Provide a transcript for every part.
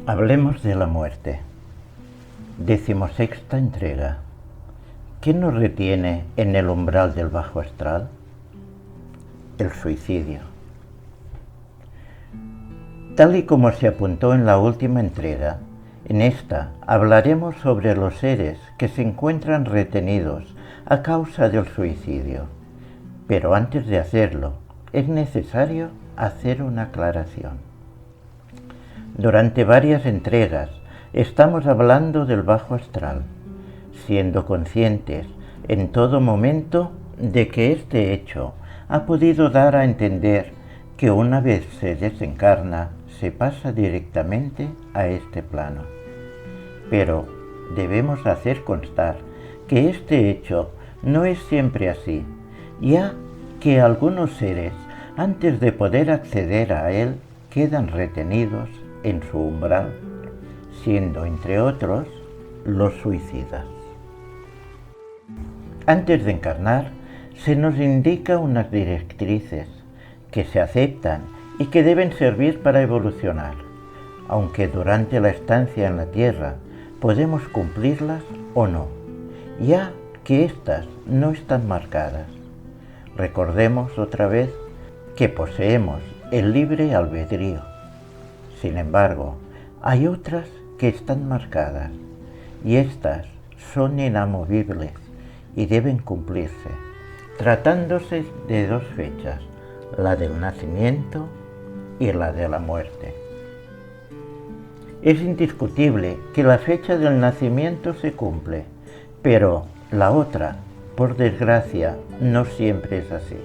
Hablemos de la muerte. 16ª entrega. ¿Qué nos retiene en el umbral del bajo astral? El suicidio. Tal y como se apuntó en la última entrega, en esta hablaremos sobre los seres que se encuentran retenidos a causa del suicidio. Pero antes de hacerlo, es necesario hacer una aclaración. Durante varias entregas estamos hablando del bajo astral, siendo conscientes en todo momento de que este hecho ha podido dar a entender que una vez se desencarna, se pasa directamente a este plano. Pero debemos hacer constar que este hecho no es siempre así, ya que algunos seres, antes de poder acceder a él, quedan retenidos en su umbral, siendo entre otros los suicidas. Antes de encarnar, se nos indica unas directrices que se aceptan y que deben servir para evolucionar, aunque durante la estancia en la Tierra podemos cumplirlas o no, ya que éstas no están marcadas. Recordemos otra vez que poseemos el libre albedrío. Sin embargo, hay otras que están marcadas, y estas son inamovibles y deben cumplirse, tratándose de dos fechas, la del nacimiento y la de la muerte. Es indiscutible que la fecha del nacimiento se cumple, pero la otra, por desgracia, no siempre es así,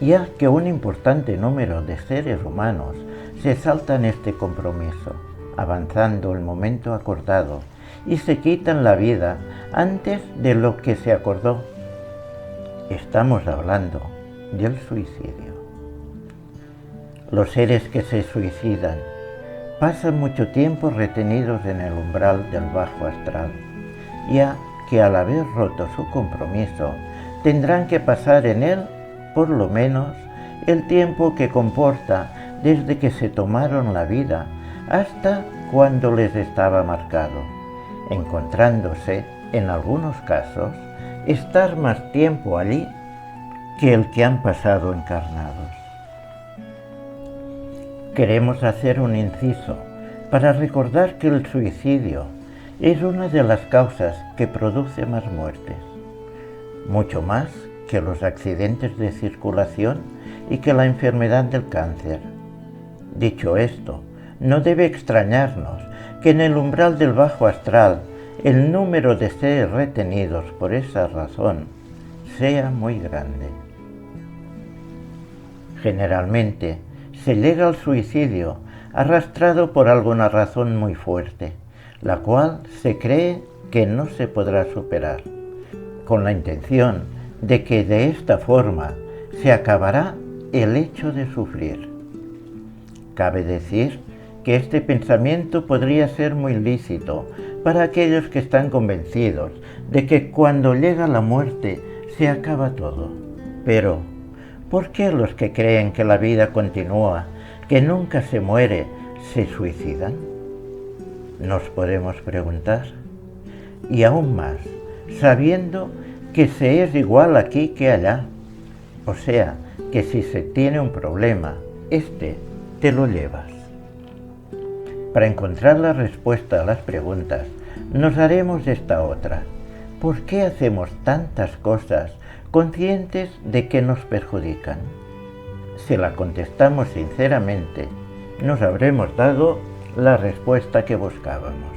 ya que un importante número de seres humanos se saltan este compromiso, avanzando el momento acordado, y se quitan la vida antes de lo que se acordó. Estamos hablando del suicidio. Los seres que se suicidan pasan mucho tiempo retenidos en el umbral del bajo astral, ya que al haber roto su compromiso, tendrán que pasar en él por lo menos el tiempo que comporta desde que se tomaron la vida hasta cuando les estaba marcado, encontrándose, en algunos casos, estar más tiempo allí que el que han pasado encarnados. Queremos hacer un inciso para recordar que el suicidio es una de las causas que produce más muertes, mucho más que los accidentes de circulación y que la enfermedad del cáncer. Dicho esto, no debe extrañarnos que en el umbral del bajo astral el número de seres retenidos por esa razón sea muy grande. Generalmente se llega al suicidio arrastrado por alguna razón muy fuerte, la cual se cree que no se podrá superar, con la intención de que de esta forma se acabará el hecho de sufrir. Cabe decir que este pensamiento podría ser muy lícito para aquellos que están convencidos de que cuando llega la muerte se acaba todo. Pero, ¿por qué los que creen que la vida continúa, que nunca se muere, se suicidan? Nos podemos preguntar. Y aún más, sabiendo que se es igual aquí que allá. O sea, que si se tiene un problema, te lo llevas. Para encontrar la respuesta a las preguntas, nos haremos esta otra. ¿Por qué hacemos tantas cosas conscientes de que nos perjudican? Si la contestamos sinceramente, nos habremos dado la respuesta que buscábamos.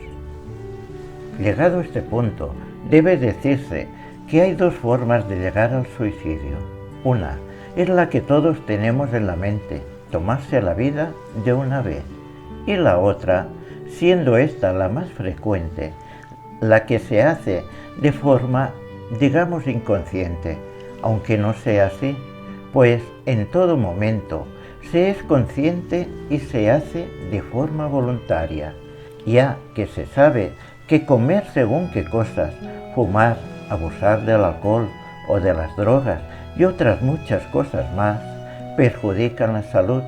Llegado a este punto, debe decirse que hay dos formas de llegar al suicidio. Una es la que todos tenemos en la mente, tomarse la vida de una vez. Y la otra, siendo esta la más frecuente, la que se hace de forma, digamos, inconsciente, aunque no sea así, pues en todo momento se es consciente y se hace de forma voluntaria, ya que se sabe que comer según qué cosas, fumar, abusar del alcohol o de las drogas y otras muchas cosas más, perjudican la salud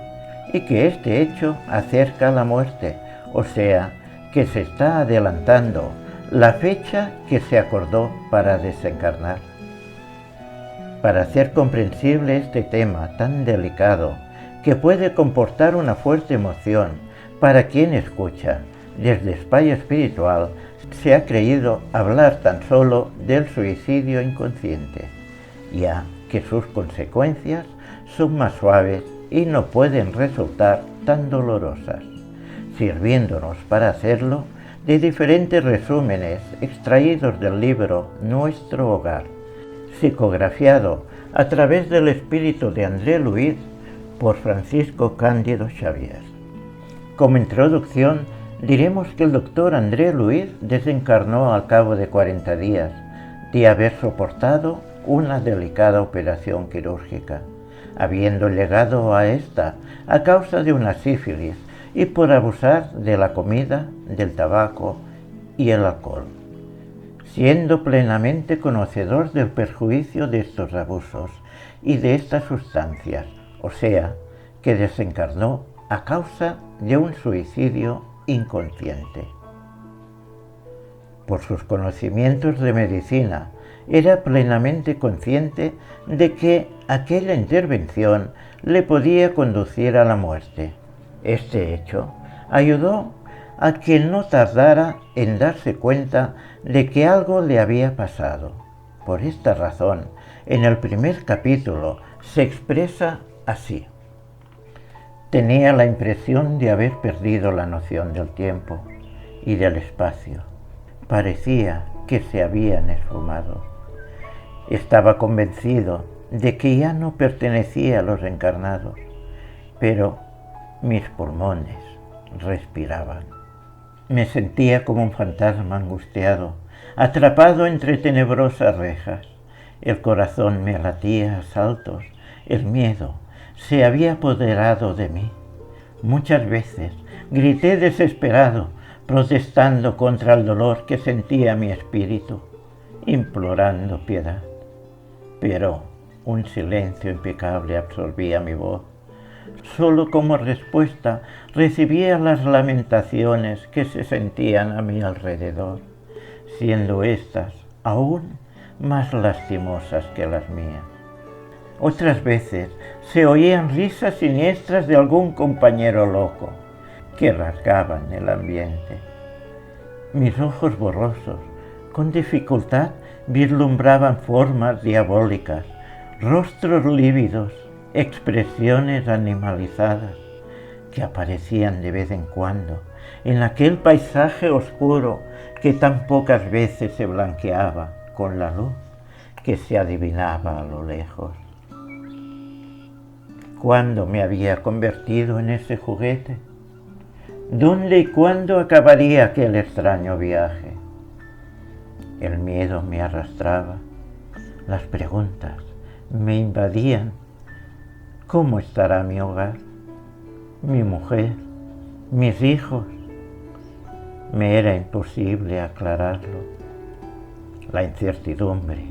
y que este hecho acerca la muerte o sea, que se está adelantando la fecha que se acordó para desencarnar. Para hacer comprensible este tema tan delicado, que puede comportar una fuerte emoción para quien escucha, desde Espacio Espiritual se ha creído hablar tan solo del suicidio inconsciente, ya que sus consecuencias son más suaves y no pueden resultar tan dolorosas, sirviéndonos para hacerlo de diferentes resúmenes extraídos del libro Nuestro Hogar, psicografiado a través del espíritu de André Luiz por Francisco Cándido Xavier. Como introducción, diremos que el doctor André Luiz desencarnó al cabo de 40 días de haber soportado una delicada operación quirúrgica, habiendo llegado a esta a causa de una sífilis y por abusar de la comida, del tabaco y el alcohol, siendo plenamente conocedor del perjuicio de estos abusos y de estas sustancias, o sea, que desencarnó a causa de un suicidio inconsciente. Por sus conocimientos de medicina, era plenamente consciente de que aquella intervención le podía conducir a la muerte. Este hecho ayudó a que no tardara en darse cuenta de que algo le había pasado. Por esta razón, en el primer capítulo se expresa así: tenía la impresión de haber perdido la noción del tiempo y del espacio. Parecía que se habían esfumado. Estaba convencido de que ya no pertenecía a los encarnados, pero mis pulmones respiraban. Me sentía como un fantasma angustiado, atrapado entre tenebrosas rejas. El corazón me latía a saltos, el miedo se había apoderado de mí. Muchas veces grité desesperado, protestando contra el dolor que sentía mi espíritu, implorando piedad. Pero un silencio impecable absorbía mi voz. Solo como respuesta recibía las lamentaciones que se sentían a mi alrededor, siendo éstas aún más lastimosas que las mías. Otras veces se oían risas siniestras de algún compañero loco que rasgaban el ambiente. Mis ojos borrosos, con dificultad, vislumbraban formas diabólicas, rostros lívidos, expresiones animalizadas que aparecían de vez en cuando en aquel paisaje oscuro que tan pocas veces se blanqueaba con la luz que se adivinaba a lo lejos. ¿Cuándo me había convertido en ese juguete? ¿Dónde y cuándo acabaría aquel extraño viaje? El miedo me arrastraba, las preguntas me invadían. ¿Cómo estará mi hogar, mi mujer, mis hijos? Me era imposible aclararlo. La incertidumbre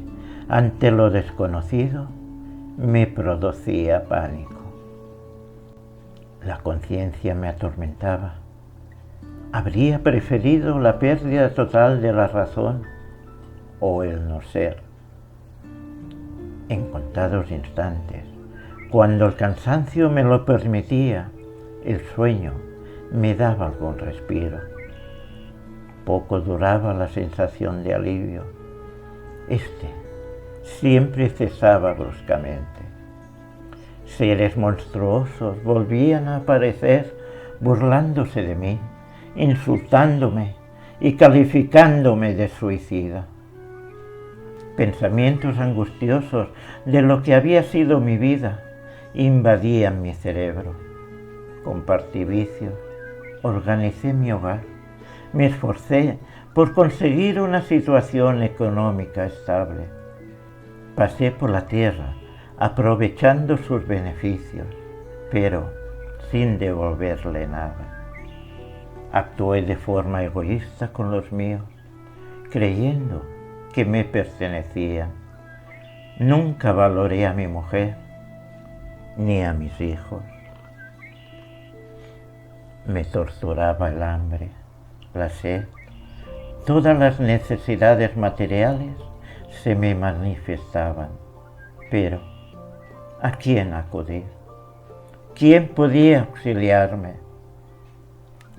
ante lo desconocido me producía pánico. La conciencia me atormentaba. ¿Habría preferido la pérdida total de la razón o el no ser? En contados instantes, cuando el cansancio me lo permitía, el sueño me daba algún respiro. Poco duraba la sensación de alivio. Este siempre cesaba bruscamente. Seres monstruosos volvían a aparecer burlándose de mí, insultándome y calificándome de suicida. Pensamientos angustiosos de lo que había sido mi vida invadían mi cerebro. Compartí vicios, organicé mi hogar, me esforcé por conseguir una situación económica estable. Pasé por la tierra aprovechando sus beneficios, pero sin devolverle nada. Actué de forma egoísta con los míos, creyendo que me pertenecían. Nunca valoré a mi mujer ni a mis hijos. Me torturaba el hambre, la sed, todas las necesidades materiales se me manifestaban. Pero, ¿a quién acudir? ¿Quién podía auxiliarme?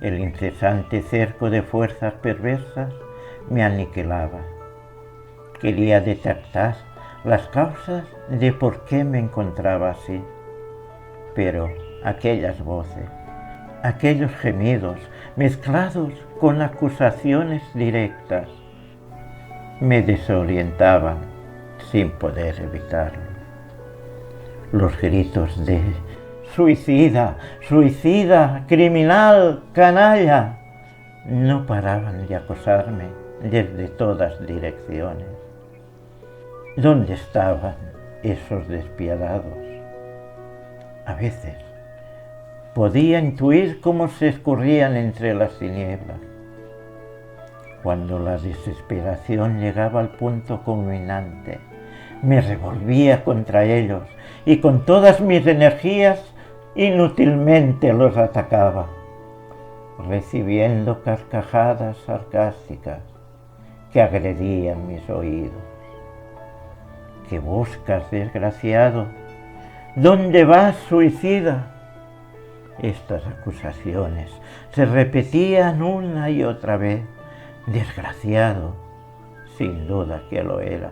El incesante cerco de fuerzas perversas me aniquilaba. Quería detectar las causas de por qué me encontraba así. Pero aquellas voces, aquellos gemidos mezclados con acusaciones directas, me desorientaban sin poder evitarlo. Los gritos de suicida, suicida, criminal, canalla, no paraban de acosarme desde todas direcciones. ¿Dónde estaban esos despiadados? A veces podía intuir cómo se escurrían entre las tinieblas. Cuando la desesperación llegaba al punto culminante, me revolvía contra ellos y con todas mis energías inútilmente los atacaba, recibiendo carcajadas sarcásticas que agredían mis oídos. ¿Qué buscas, desgraciado? ¿Dónde vas, suicida? Estas acusaciones se repetían una y otra vez. Desgraciado, sin duda que lo era,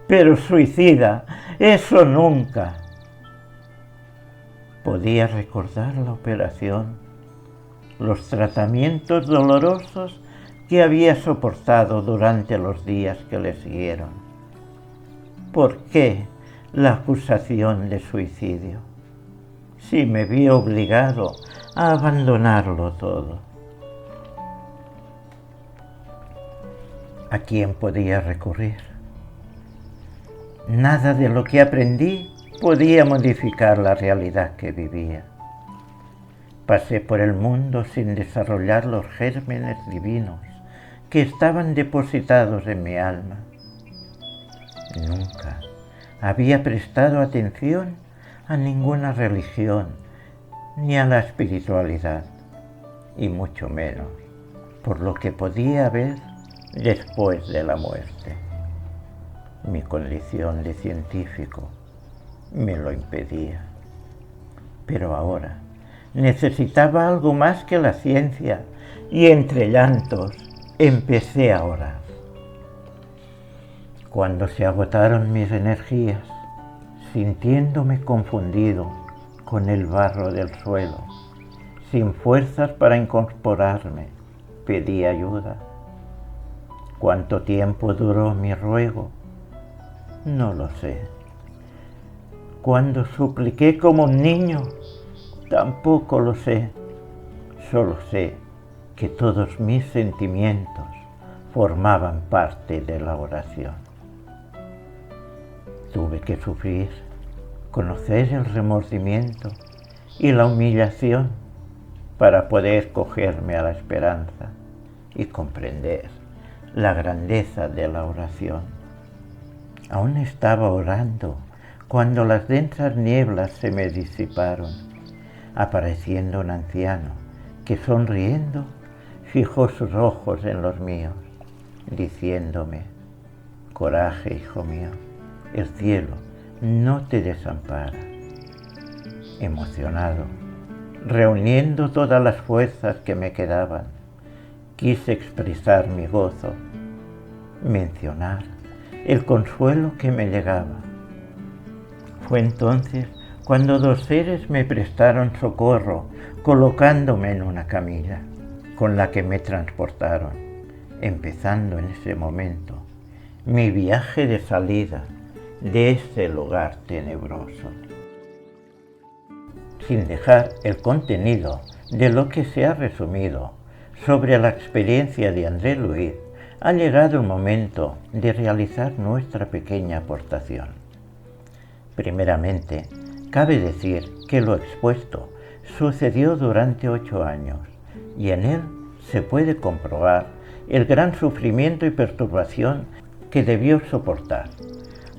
pero suicida, eso nunca. Podía recordar la operación, los tratamientos dolorosos que había soportado durante los días que le siguieron. ¿Por qué la acusación de suicidio? Si me vi obligado a abandonarlo todo. ¿A quién podía recurrir? Nada de lo que aprendí podía modificar la realidad que vivía. Pasé por el mundo sin desarrollar los gérmenes divinos que estaban depositados en mi alma. Nunca había prestado atención a ninguna religión ni a la espiritualidad, y mucho menos por lo que podía haber después de la muerte. Mi condición de científico me lo impedía. Pero ahora necesitaba algo más que la ciencia y entre llantos empecé a orar. Cuando se agotaron mis energías, sintiéndome confundido con el barro del suelo, sin fuerzas para incorporarme, pedí ayuda. ¿Cuánto tiempo duró mi ruego? No lo sé. Cuando supliqué como un niño, tampoco lo sé. Solo sé que todos mis sentimientos formaban parte de la oración. Tuve que sufrir, conocer el remordimiento y la humillación para poder cogerme a la esperanza y comprender la grandeza de la oración. Aún estaba orando cuando las densas nieblas se me disiparon, apareciendo un anciano que sonriendo fijó sus ojos en los míos, diciéndome: coraje, hijo mío, el cielo no te desampara. Emocionado, reuniendo todas las fuerzas que me quedaban, quise expresar mi gozo, mencionar el consuelo que me llegaba. Fue entonces cuando dos seres me prestaron socorro, colocándome en una camilla, con la que me transportaron, empezando en ese momento mi viaje de salida de ese lugar tenebroso. Sin dejar el contenido de lo que se ha resumido sobre la experiencia de André Luiz, ha llegado el momento de realizar nuestra pequeña aportación. Primeramente, cabe decir que lo expuesto sucedió durante 8 años y en él se puede comprobar el gran sufrimiento y perturbación que debió soportar.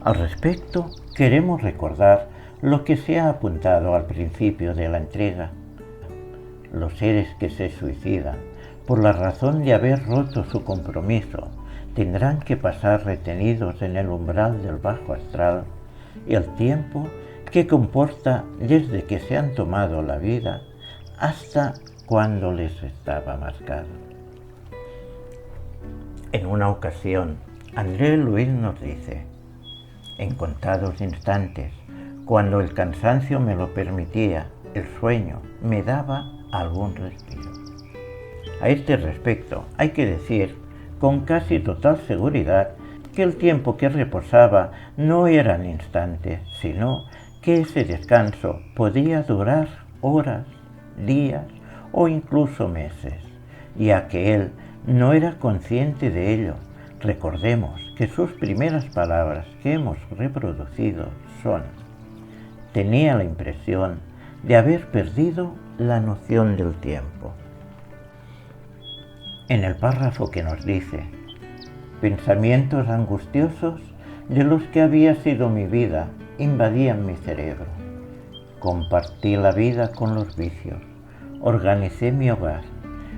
Al respecto, queremos recordar lo que se ha apuntado al principio de la entrega. Los seres que se suicidan por la razón de haber roto su compromiso tendrán que pasar retenidos en el umbral del bajo astral el tiempo que comporta desde que se han tomado la vida hasta cuando les estaba marcado. En una ocasión, André Luis nos dice: en contados instantes, cuando el cansancio me lo permitía, el sueño me daba algún respiro. A este respecto, hay que decir con casi total seguridad que el tiempo que reposaba no eran instantes, sino que ese descanso podía durar horas, días o incluso meses, ya que él no era consciente de ello. Recordemos que sus primeras palabras que hemos reproducido son: tenía la impresión de haber perdido la noción del tiempo. En el párrafo que nos dice: pensamientos angustiosos de los que había sido mi vida invadían mi cerebro. Compartí la vida con los vicios, organicé mi hogar,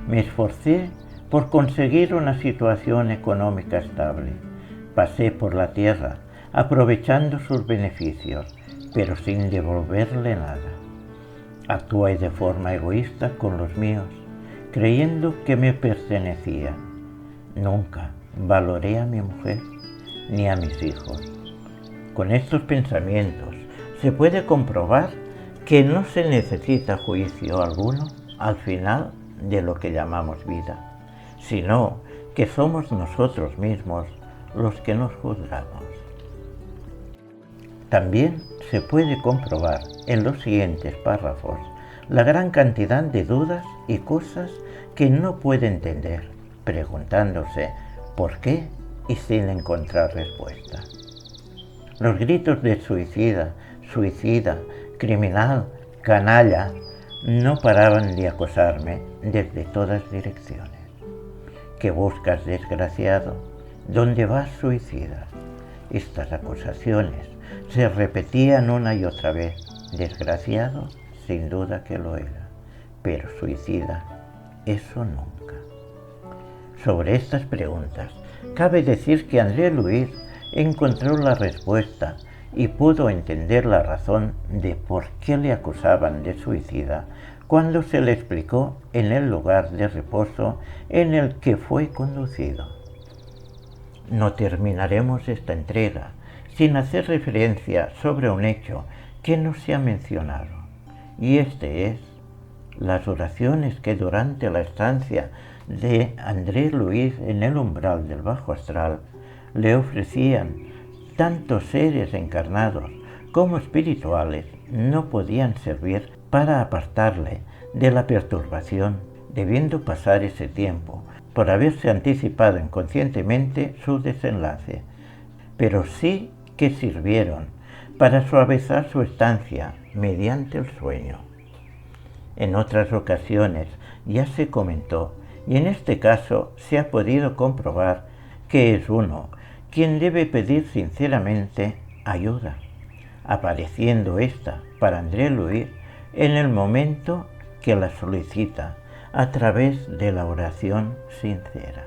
me esforcé por conseguir una situación económica estable, pasé por la tierra aprovechando sus beneficios, pero sin devolverle nada. Actué de forma egoísta con los míos, creyendo que me pertenecían. Nunca valoré a mi mujer ni a mis hijos. Con estos pensamientos se puede comprobar que no se necesita juicio alguno al final de lo que llamamos vida, sino que somos nosotros mismos los que nos juzgamos. También se puede comprobar en los siguientes párrafos la gran cantidad de dudas y cosas que no puede entender, preguntándose por qué y sin encontrar respuesta. Los gritos de suicida, suicida, criminal, canalla, no paraban de acosarme desde todas direcciones. ¿Qué buscas, desgraciado? ¿Dónde vas, suicida? Estas acusaciones se repetían una y otra vez. Desgraciado, sin duda que lo era, pero suicida, eso nunca. Sobre estas preguntas, cabe decir que André Luis encontró la respuesta y pudo entender la razón de por qué le acusaban de suicida cuando se le explicó en el lugar de reposo en el que fue conducido. No terminaremos esta entrega sin hacer referencia sobre un hecho que no se ha mencionado, y este es las oraciones que durante la estancia de André Luis en el umbral del bajo astral le ofrecían tantos seres encarnados como espirituales. No podían servir para apartarle de la perturbación, debiendo pasar ese tiempo por haberse anticipado inconscientemente su desenlace, pero sí que sirvieron para suavizar su estancia mediante el sueño. En otras ocasiones ya se comentó, y en este caso se ha podido comprobar, que es uno quien debe pedir sinceramente ayuda, apareciendo esta para André Luis en el momento que la solicita a través de la oración sincera.